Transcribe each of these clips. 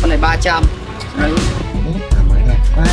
Con này 300. Đấy. Mới đẹp quá.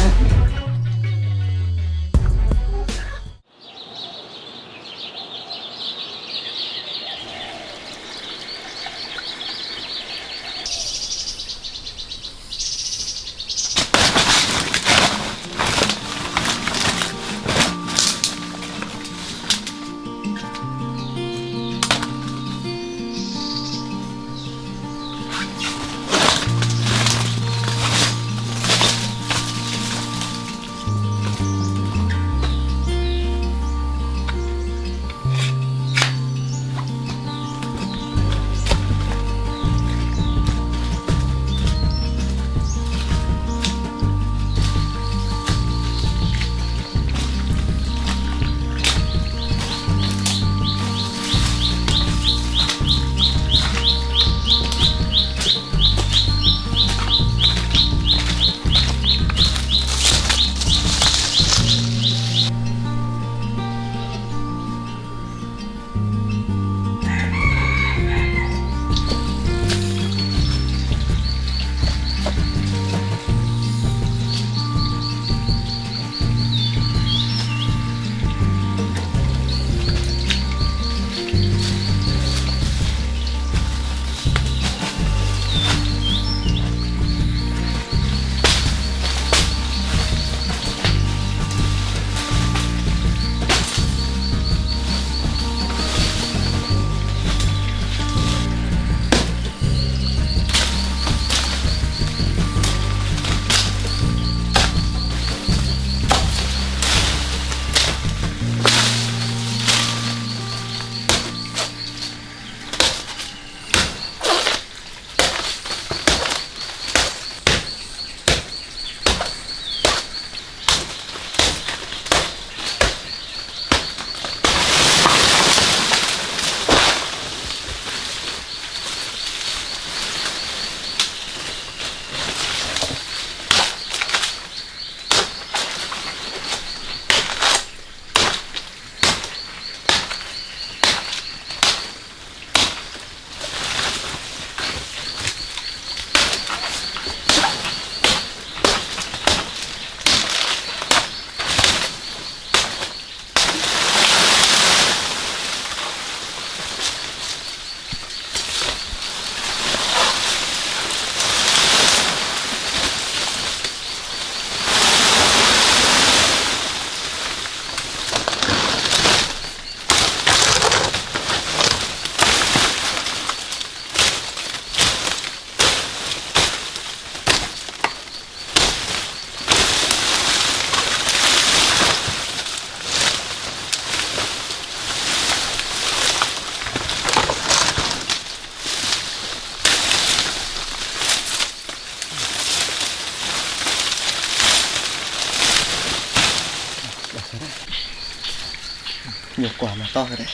Nhiều quả mà to rồi đấy,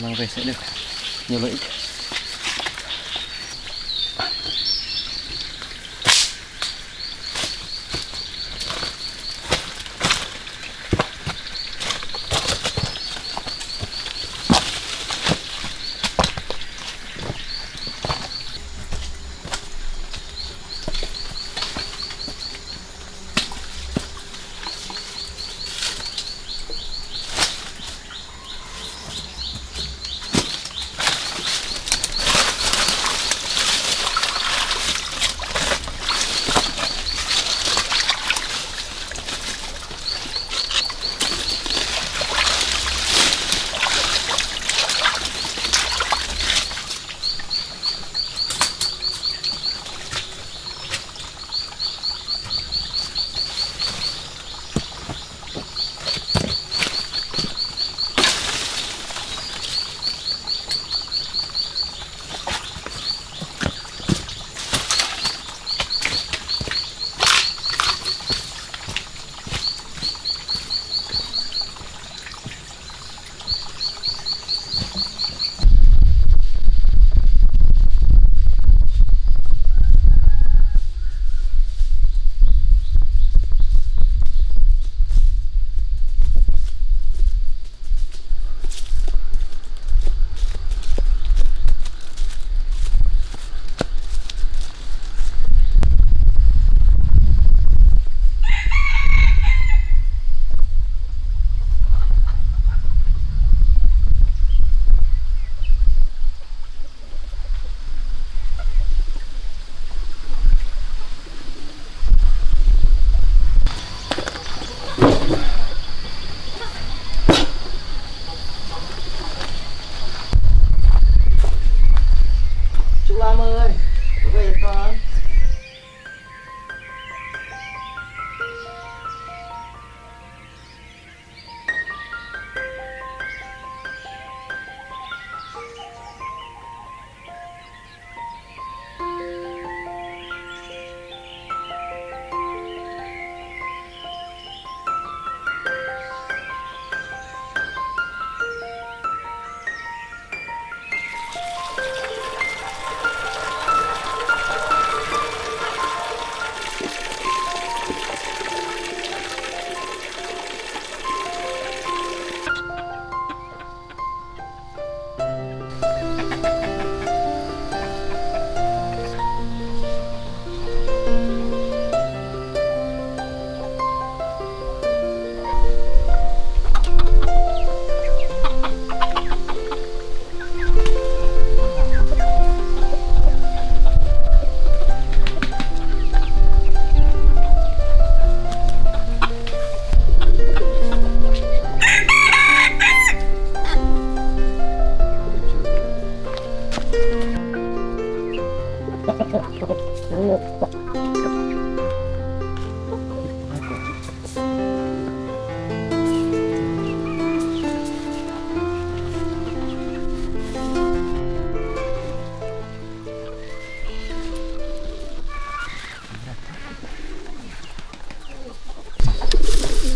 mang về sẽ được nhiều lợi ích.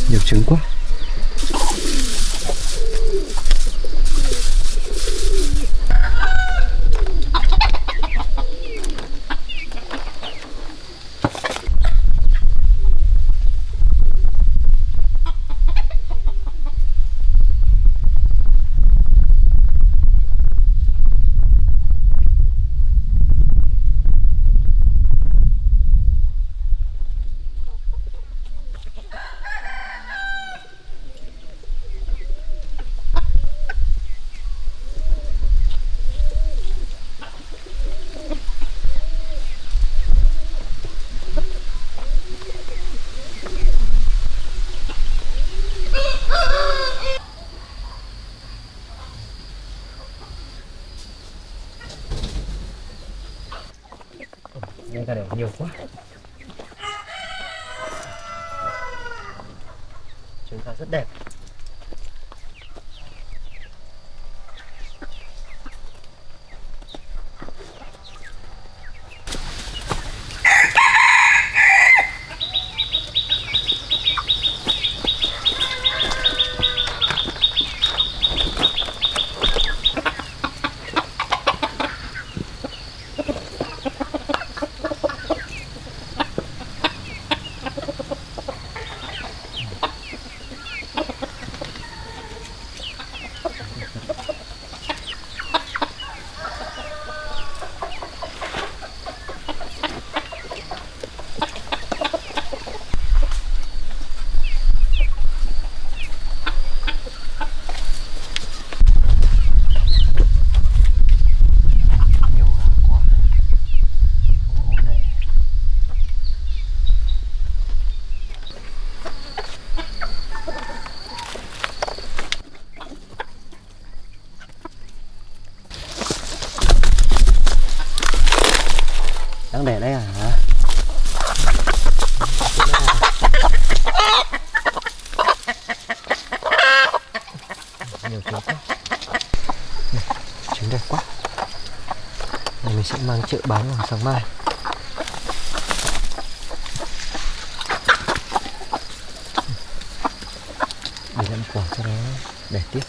Nhiều trứng quá. Đây ta để nhiều quá. Trứng gà rất đẹp. Đang để đây à? Nhiều trứng quá. Trứng đẹp quá. Này mình sẽ mang chợ bán vào sáng mai. Để làm quả cho nó đẻ tiếp.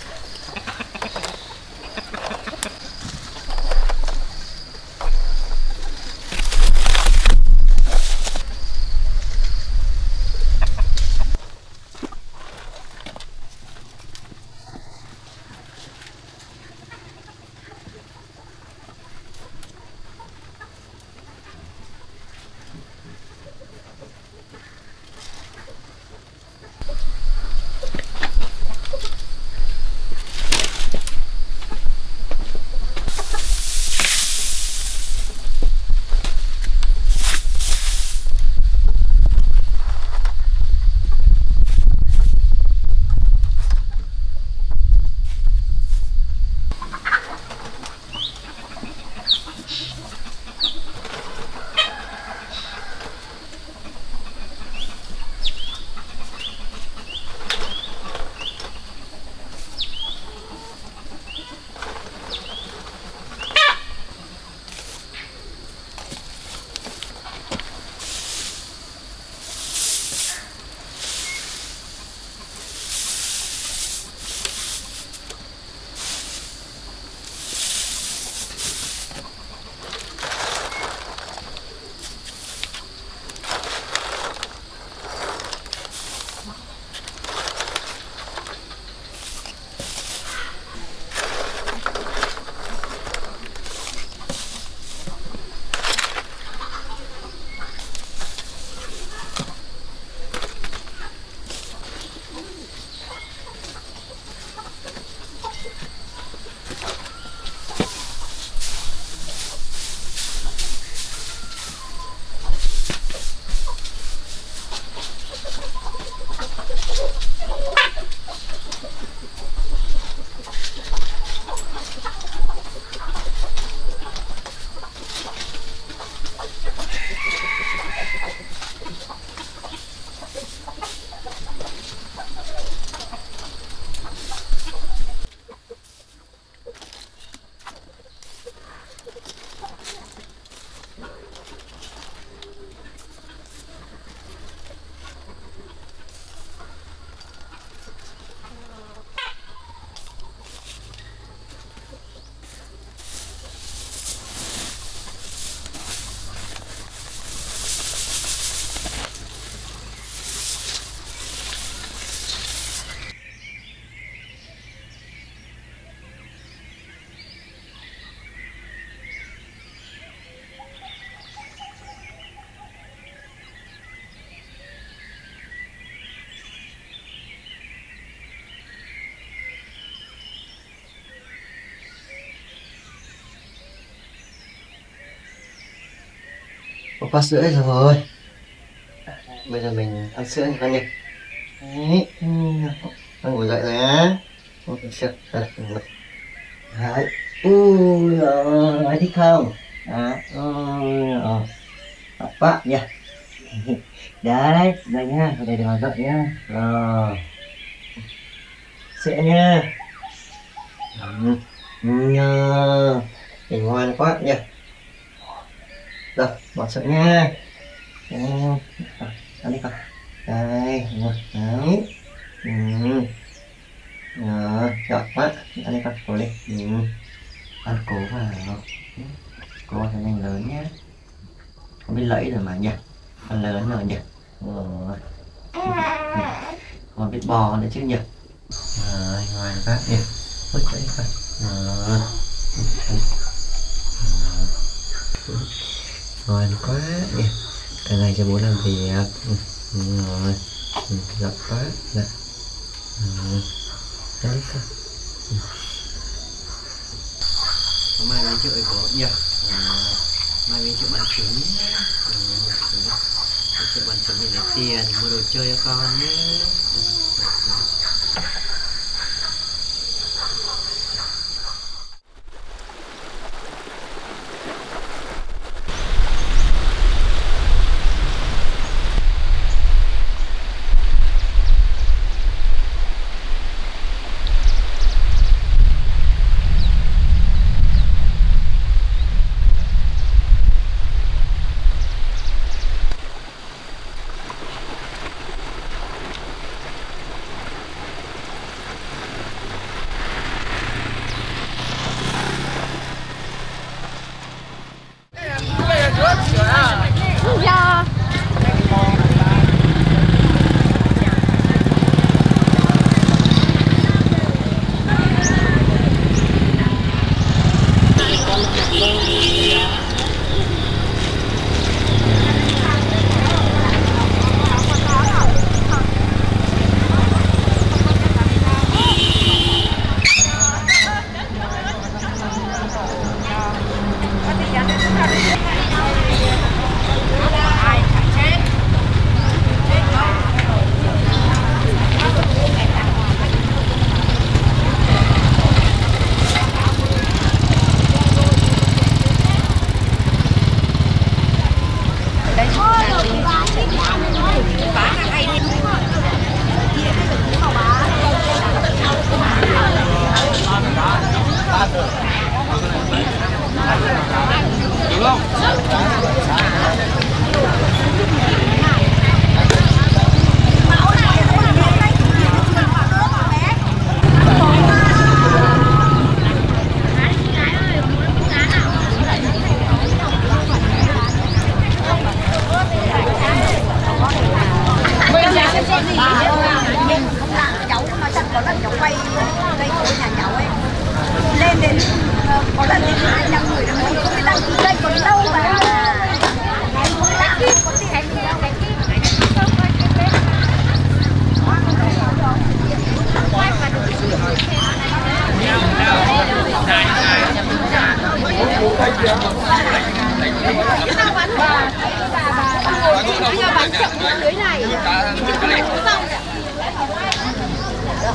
Một bát rưỡi rồi. Bây giờ mình ăn sữa nha con nhỉ. Đấy. Con ngồi dậy rồi á. Ôi trời, đây đây. Đấy. Ui giời, thích không? À, ôi giời. Bạn nha. Đấy, đây nhá, đây để vào dậy nhá. Rồi. Sữa nha. Nhờ. Mình ngoan quá nha. Rồi, bỏ sữa nha. Ăn đi con. Đây, đấy. Giỏi quá. Ăn đi con, cố lên. Ăn cố vào. Cố vào cho nhanh lớn nhé. Không biết lẫy rồi mà nhỉ. Ăn lớn rồi nhỉ. Rồi. Còn biết bò nữa chứ nhỉ. Rồi, ngoan quá nhỉ. Ôi trời ơi. Rồi. Ngoan quá nhỉ. Cả ngày cho bố làm việc. Rồi. Giỏi quá. Dạ. Đấy cơ. Mai mình chợ có nhỉ. Mai mình chợ bán trứng. Chợ bán trứng để lấy tiền mua đồ chơi cho con nhé.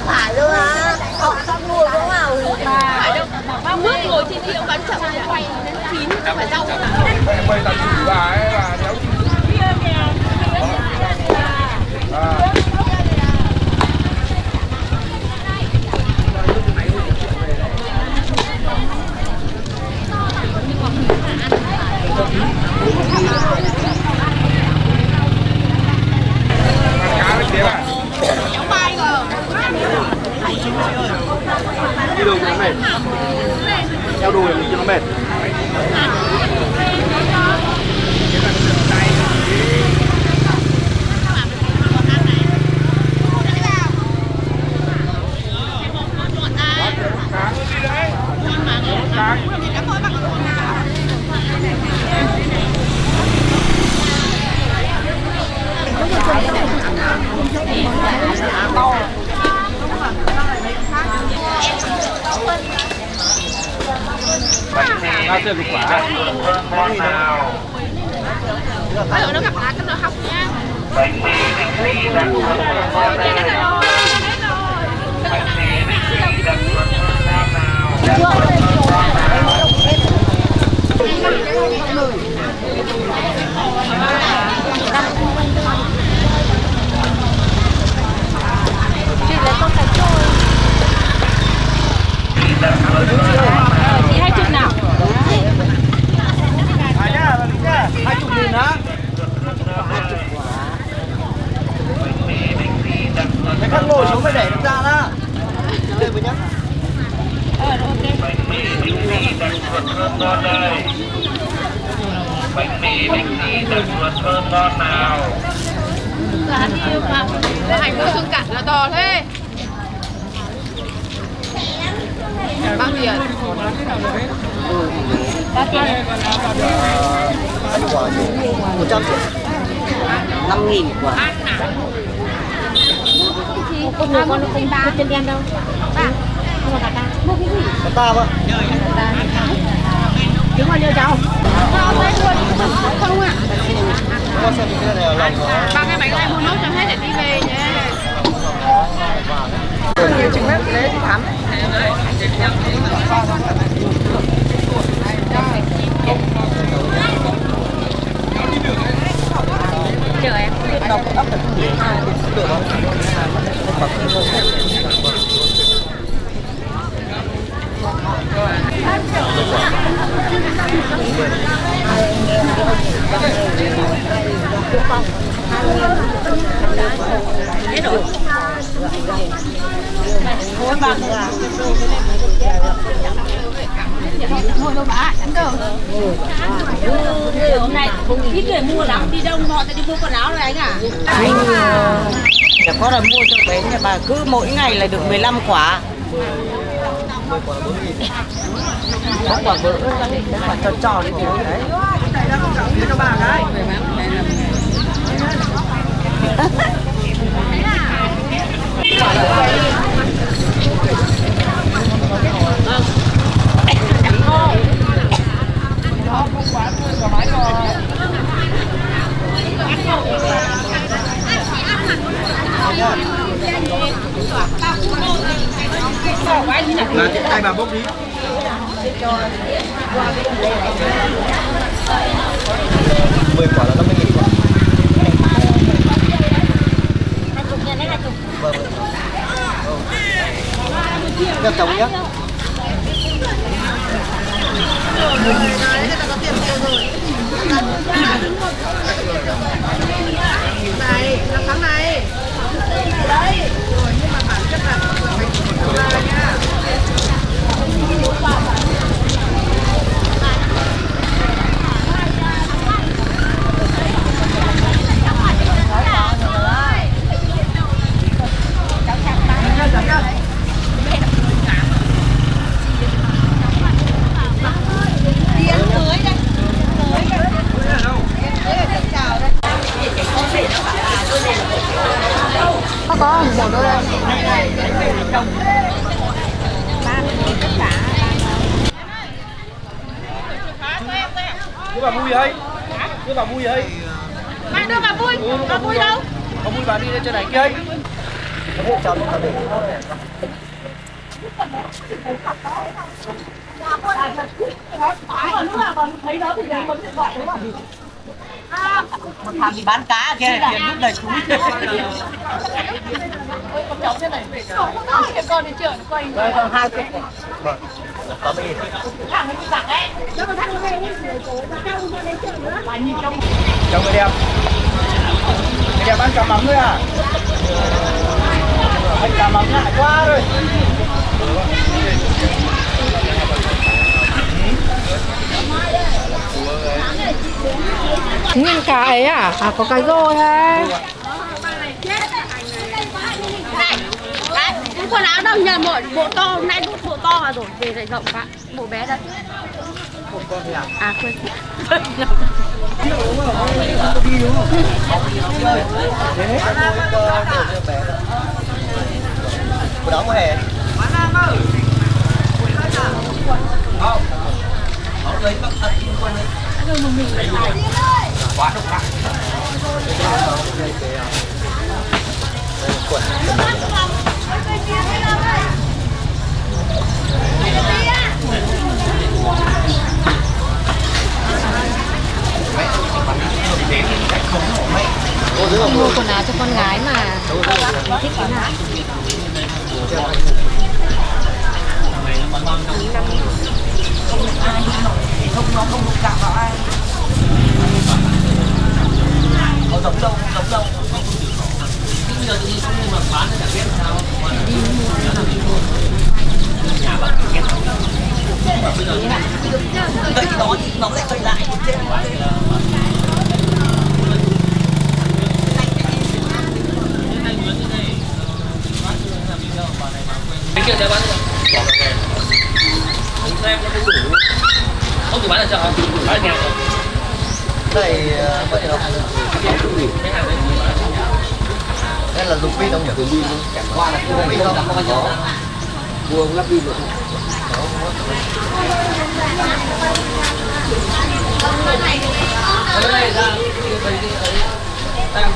Phải luôn á, họ xong mua cũng vào phải đâu, nước ngồi trên thì ông bán chậm quay đến chín không phải rau. Em quay tận bà ấy là đéo đi đường nó mệt, theo đuổi mình cho nó mệt. Bao nhiêu quả? Chị 20 nào? 20.000 hả? Cái khăn ngồi xuống phải để nó ra đó. Đây vừa nhá. Bánh mì đặt ruột thơm ngon nào. Giá tiêu mà hành mua xương cặn là to thế. Bao tiền? Bao tiền? 100 triệu. 5.000 quả. Con người con không ba chân đen đâu. Ba. Không phải ta. Mua cái gì? Có ta không? Trứng bao nhiêu cháu? Không ạ. Con xem cái này là lòng nó. Ba cái bánh này mua nốt cho hết để đi về nhé. Nhiều trứng bếp lấy thắm. Chờ em. Hết rồi. Mua đâu bà, ăn đâu. Hôm nay ít người mua lắm, đi đâu họ sẽ đi mua quần áo này anh à? Chỉ có là mua cho bé nhà bà cứ mỗi ngày là được 15 quả. 10 quả 4.000. Có quả bự, quả tròn tròn đấy. Cho bà cái. Là chị tay bà bốc đi. 10 quả là 50.000 quả. Vâng. Nhớ chồng nhé. Này, là tháng này. Đấy. Rồi nhưng mà bản chất là mình nha. Có một đôi đây. Cứ bà vui ấy. Cứ bà vui ấy. Anh đưa bà vui. Bà vui đâu? Bà vui bà đi lên trên này kia ấy. Một thằng thì bán cá kia, tiền lúc này túi. Con đi chợ nó quay. Đây còn 2 cái. Vâng. Có mấy Thằng nó giặc ấy. Nó còn thằng này Chào người đẹp. Người đẹp ăn cá mắm thôi à? Anh cá mắm ngại quá rồi. nguyên cá ấy à? À có cá rô thế. Cái quần áo đâu nhờ bộ to, hôm nay bộ to mà rồi về lại rộng quá. Bộ bé đây. Bộ con thì à? À quên. Của đó mùa hè. Không. Họ lấy bắt thật quân ấy. Quá độc hại. mua quần áo cho con gái mà thích cái nào. Không đụng chạm vào ai. Giống đâu. Bây giờ tự nhiên không mà bán thì chẳng biết sao. Nhà bằng cái bây giờ cây đó thì nó lại cây lại một trên. Cái kia bán bỏ về. Xem nó không đủ. Không đủ bán là chợ. Bán nghèo rồi. Đây có gì đâu. Cái hàng đấy Đây là dùng pin không nhỉ? Dùng pin luôn. Chẳng qua là dùng pin không có. Mua lắp pin được. đây ra đang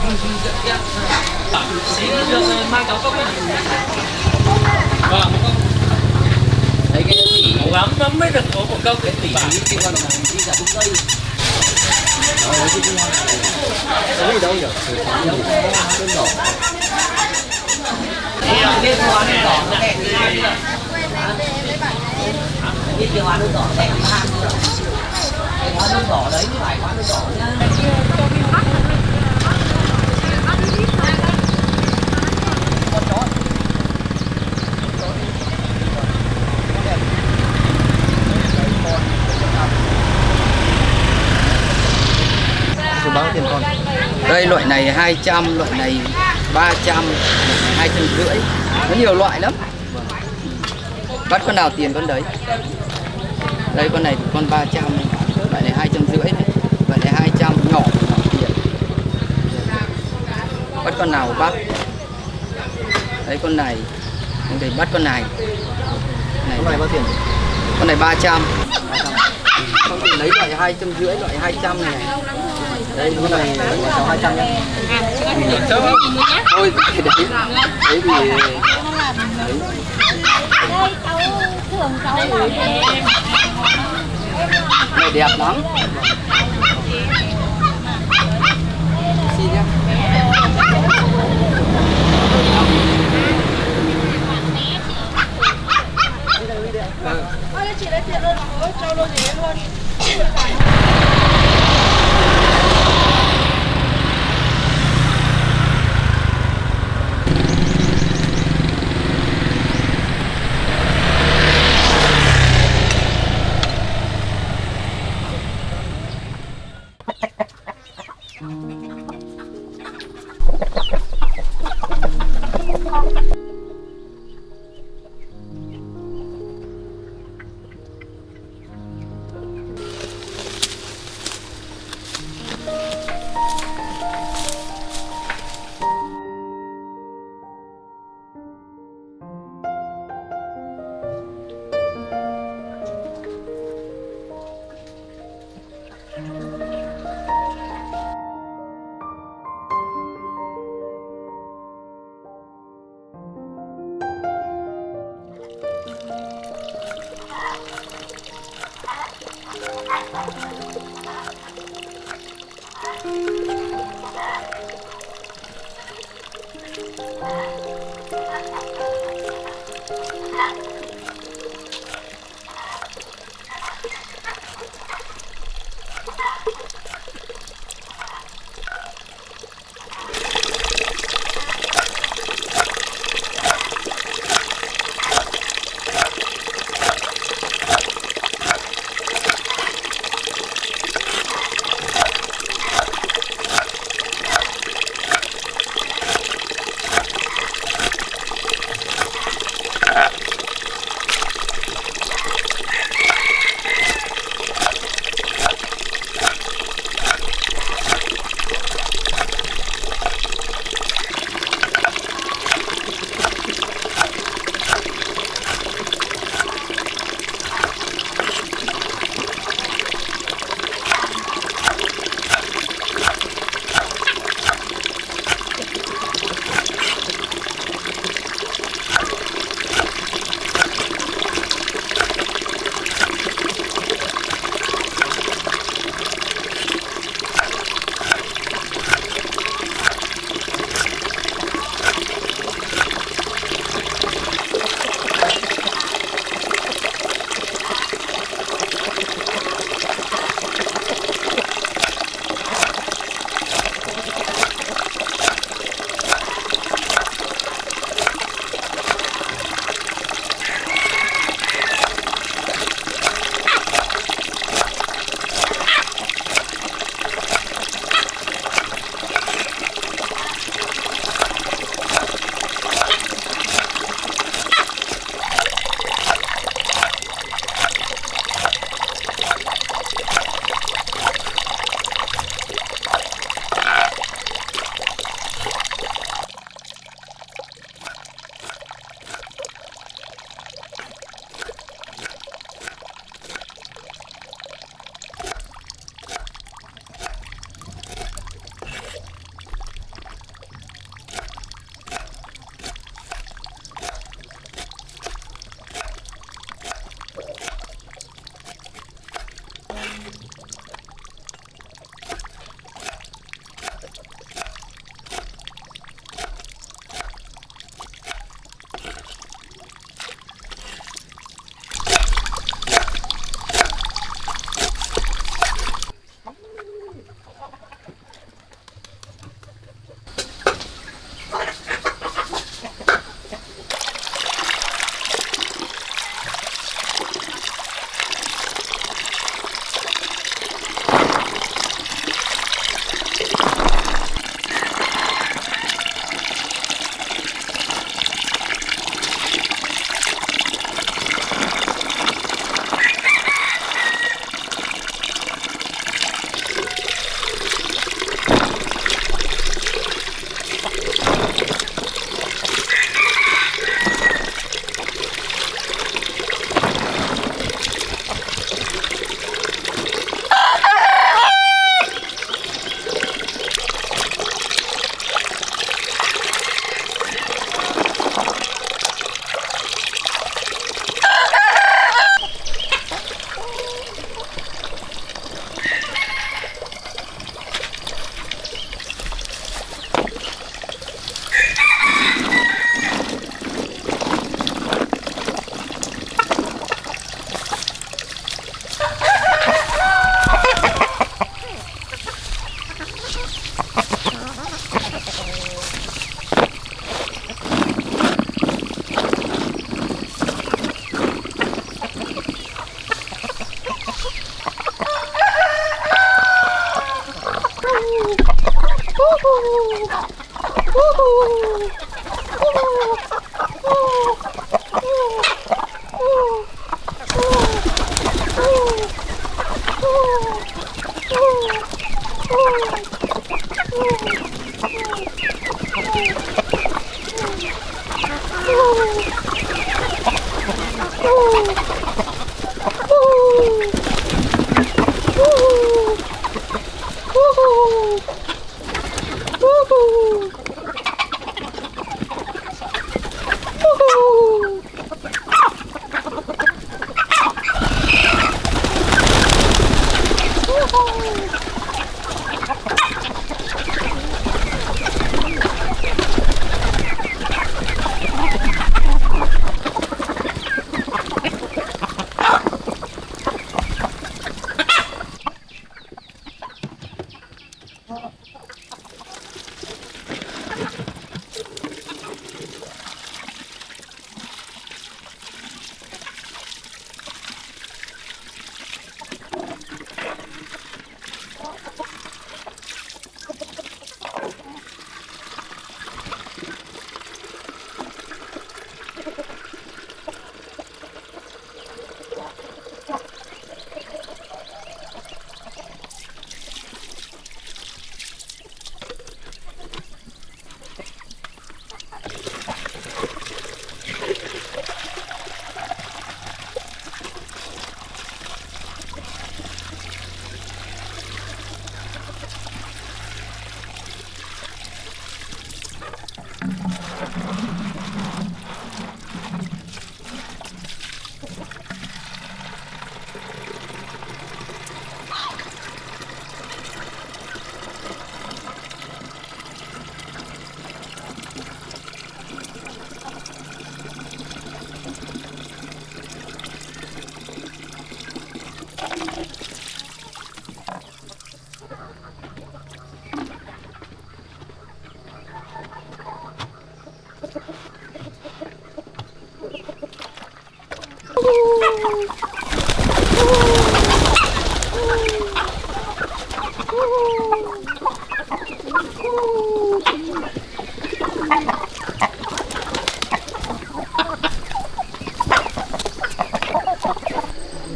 mang cháu cốc đấy. Vâng, thấy cái gì lắm nó mới được có một câu cái tỷ cái con này đi cả bút cây. Đấy đâu nhỉ? Đơn đỏ. Biết hóa đơn đỏ nó đẹp như biết cái hóa đơn đỏ đẹp ham nữa. Cái hóa đơn đỏ đấy chứ phải hóa đơn đỏ nhá. Bao tiền con? Đây loại này 200, loại này 300, 250. Có nhiều loại lắm. Bắt con nào tiền con đấy. Đây con này thì con 300, loại này 250 này. Loại này 200 nhỏ tiền. Bắt con nào bắt. Đấy con này. Con này bắt con này. Con này bao tiền? Con này 300. Con thì lấy loại 250, loại 200 này. Đây con này cháu 200 nhé. Thôi thì đấy thì Đây cháu thưởng cháu bảo này đẹp lắm. Xin nhé. chị lấy tiền luôn, cho luôn gì luôn.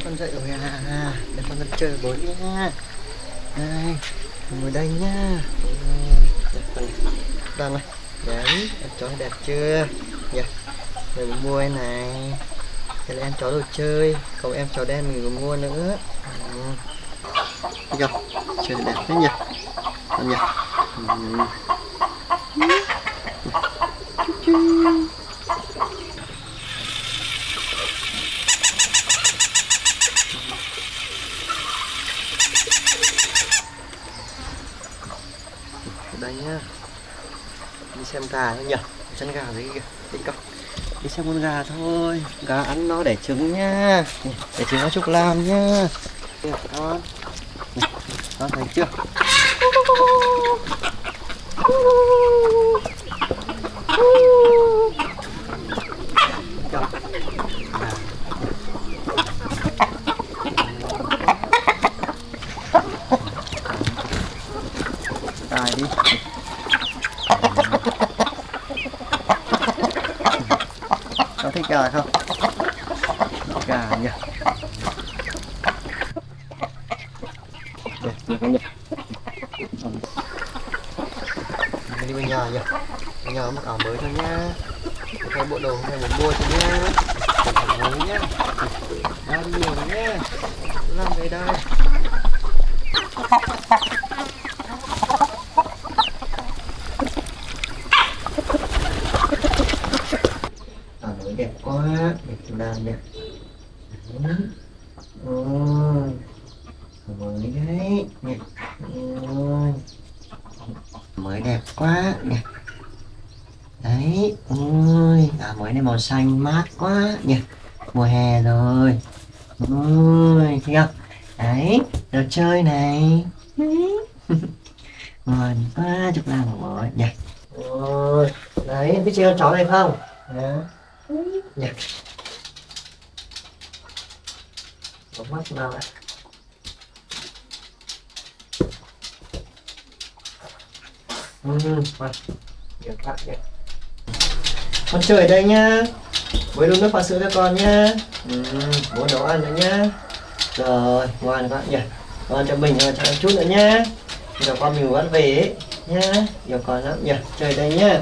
Con dậy rồi à, để con chơi bố nha. Đây, ngồi đây nha. Đang này, đấy, em chó đẹp chưa? Dạ, mình mua cái này. Đây là em chó đồ chơi, còn em chó đen mình còn mua nữa. Thấy không? Chơi đẹp thế nhỉ? Con nhỉ? Đây nhá, đi xem gà nhỉ, chân gà đấy kìa, đi con, đi xem con gà thôi, gà ăn nó đẻ trứng nhá, đẻ trứng nó chục làm nhá, con, con thấy chưa? Tài đi. Có thích gà không? Gà nhỉ? Được, được không nhỉ? Mình đi bên nhà nhỉ? Bên nhà mặc áo mới thôi nhá. Cái bộ đồ hôm nay mình mua thôi nhá. Áo mới nhá. Bao nhiều nhá. Làm về đây. Đẹp quá, đẹp làm đẹp. Ôi, mới đấy, đẹp. Ôi, mới đẹp quá, đẹp. Đấy, ôi, mới này màu xanh mát quá, nhỉ. Mùa hè rồi. Ôi, thấy không? Đấy, đồ chơi này. Ngon quá, chụp làm rồi, nhỉ. Ôi, đấy, em biết chơi con chó này không? Đó. Nhỉ. Bóng mắt nào ạ. Mà điện thoại kìa. Con chơi ở đây nhá. Với đun nước pha sữa cho con nhá. Bố nấu ăn nữa nhá. Rồi, ngoan các bạn nhỉ. Con cho mình cho ăn chút nữa nhá. Giờ con mình vẫn về ấy nhá. Giờ con lắm nhỉ. Chơi ở đây nhá.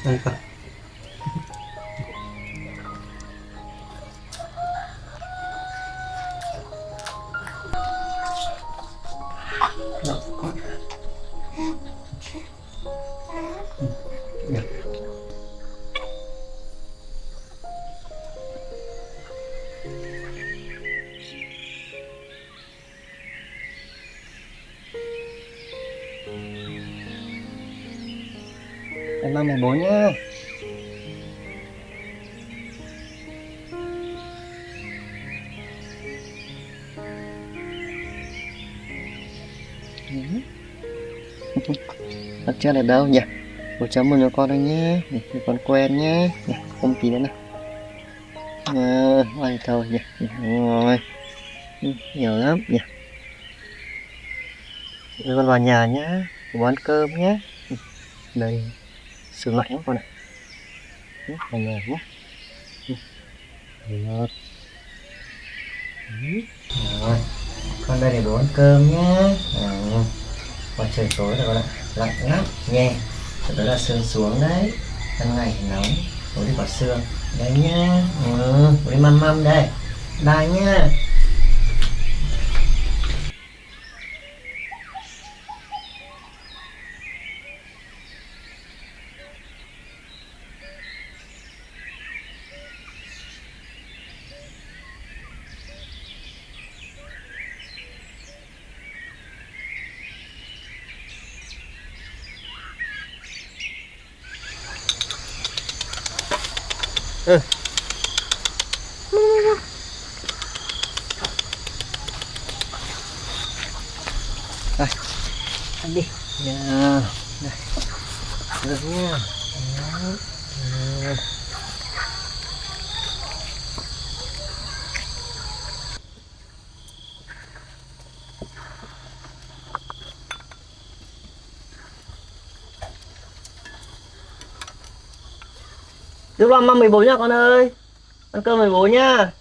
Đây con. Đó, con. Được. Em mang 14 nhá. Đặt chưa đẹp đâu nhỉ? 1.1 cho con đây nhé, để con quen nhé. Không tí nữa nào. Ôi thôi nhỉ, đúng rồi. Nhiều lắm nhỉ. Đưa con vào nhà nhá, bố ăn cơm nhé. Đây, sướng lạnh lắm con ạ. Vào nhà nhé. Được. Rồi, con đây để bố ăn cơm nhé. Còn trời tối rồi con ạ, lạnh lắm nhé. Đó là sương xuống đấy, ban ngày thì nóng, tối thì có sương. Đây nhá, bố đi măm măm đây, bye nhá. Đây, ăn đi. Nha. Đây. Được nha. Đưa vào mâm 14 nha con ơi. Ăn cơm 14 nhá.